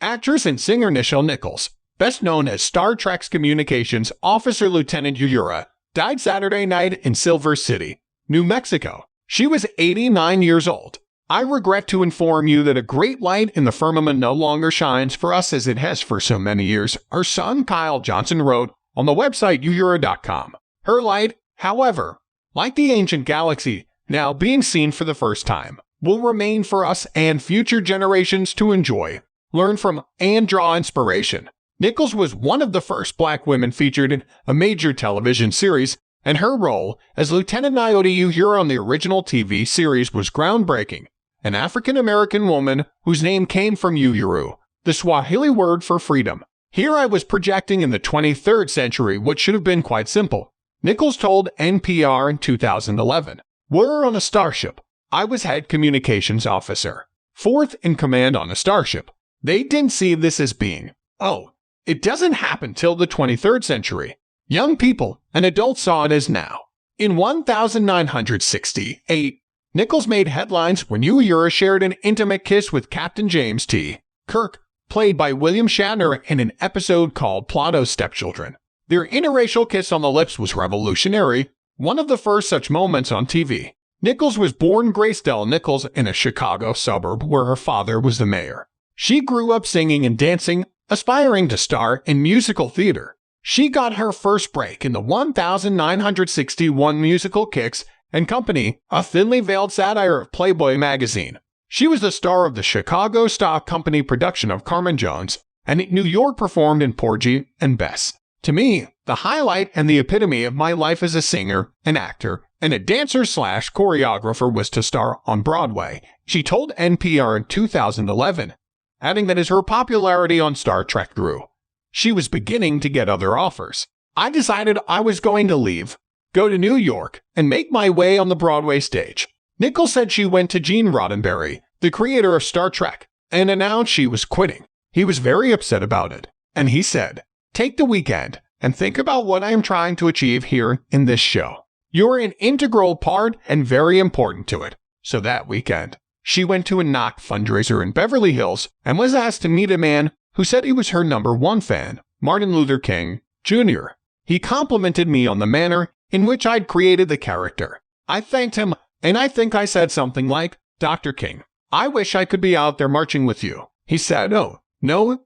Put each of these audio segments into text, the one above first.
Actress and singer Nichelle Nichols, best known as Star Trek's communications officer Lieutenant Uhura, died Saturday night in Silver City, New Mexico. She was 89 years old. I regret to inform you that a great light in the firmament no longer shines for us as it has for so many years, her son Kyle Johnson wrote on the website uhura.com. Her light, however, like the ancient galaxy now being seen for the first time, will remain for us and future generations to enjoy, learn from, and draw inspiration. Nichols was one of the first black women featured in a major television series, and her role as Lieutenant Nyota Uhura on the original TV series was groundbreaking. An African-American woman whose name came from Uhuru, the Swahili word for freedom. Here I was projecting in the 23rd century what should have been quite simple. Nichols told NPR in 2011, "We're on a starship. I was head communications officer, fourth in command on a starship. They didn't see this as being, oh, it doesn't happen till the 23rd century. Young people and adults saw it as now." In 1968, Nichols made headlines when Uhura shared an intimate kiss with Captain James T. Kirk, played by William Shatner in an episode called Plato's Stepchildren. Their interracial kiss on the lips was revolutionary, one of the first such moments on TV. Nichols was born Grace Dell Nichols in a Chicago suburb where her father was the mayor. She grew up singing and dancing, aspiring to star in musical theater. She got her first break in the 1961 musical Kicks and Company, a thinly veiled satire of Playboy magazine. She was the star of the Chicago Stock Company production of Carmen Jones, and in New York performed in Porgy and Bess. To me, the highlight and the epitome of my life as a singer, an actor, and a dancer/choreographer was to star on Broadway, she told NPR in 2011, adding that as her popularity on Star Trek grew, she was beginning to get other offers. "I decided I was going to leave, go to New York, and make my way on the Broadway stage." Nichols said she went to Gene Roddenberry, the creator of Star Trek, and announced she was quitting. He was very upset about it, and he said, "Take the weekend and think about what I am trying to achieve here in this show. You're an integral part and very important to it." So that weekend, she went to a knock fundraiser in Beverly Hills and was asked to meet a man who said he was her #1 fan, Martin Luther King, Jr. He complimented me on the manner in which I'd created the character. I thanked him, and I think I said something like, "Dr. King, I wish I could be out there marching with you." He said, "Oh, no,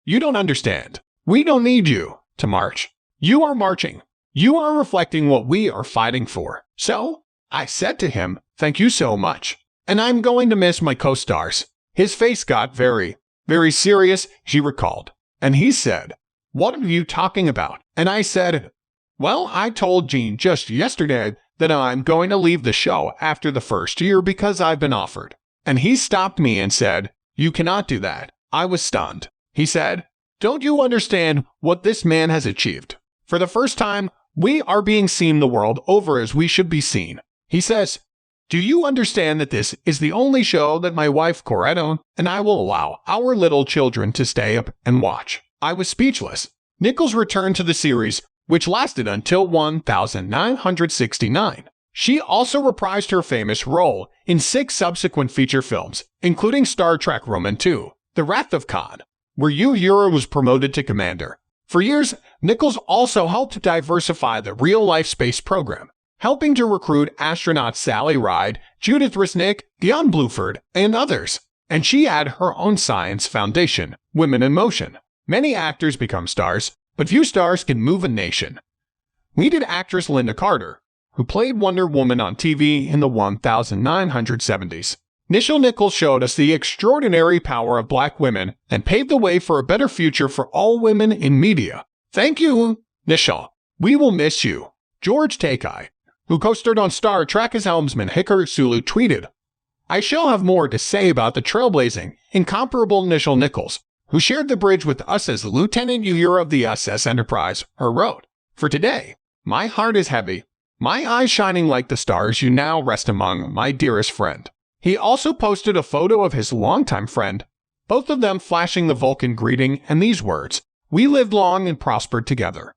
you don't understand. We don't need you to march. You are marching. You are reflecting what we are fighting for." So, I said to him, "Thank you so much. And I'm going to miss my co-stars." His face got very serious, she recalled. And he said, "What are you talking about?" And I said, "Well, I told Gene just yesterday that I'm going to leave the show after the first year because I've been offered." And he stopped me and said, "You cannot do that." I was stunned. He said, "Don't you understand what this man has achieved? For the first time, we are being seen the world over as we should be seen." He says, "Do you understand that this is the only show that my wife Coretta and I will allow our little children to stay up and watch?" I was speechless. Nichols returned to the series, which lasted until 1969. She also reprised her famous role in 6 subsequent feature films, including Star Trek Roman II, The Wrath of Khan, where Uhura was promoted to commander. For years, Nichols also helped diversify the real-life space program, helping to recruit astronauts Sally Ride, Judith Resnick, Dion Bluford, and others. And she had her own science foundation, Women in Motion. Many actors become stars, but few stars can move a nation. We did actress Linda Carter, who played Wonder Woman on TV in the 1970s. Nichelle Nichols showed us the extraordinary power of black women and paved the way for a better future for all women in media. Thank you, Nichelle. We will miss you. George Takei, who co-starred on Star Trek as helmsman Hikaru Sulu, tweeted, "I shall have more to say about the trailblazing, incomparable Nichelle Nichols, who shared the bridge with us as Lieutenant Uhura of the SS Enterprise," her wrote. "For today, my heart is heavy, my eyes shining like the stars you now rest among, my dearest friend." He also posted a photo of his longtime friend, both of them flashing the Vulcan greeting and these words, "We lived long and prospered together."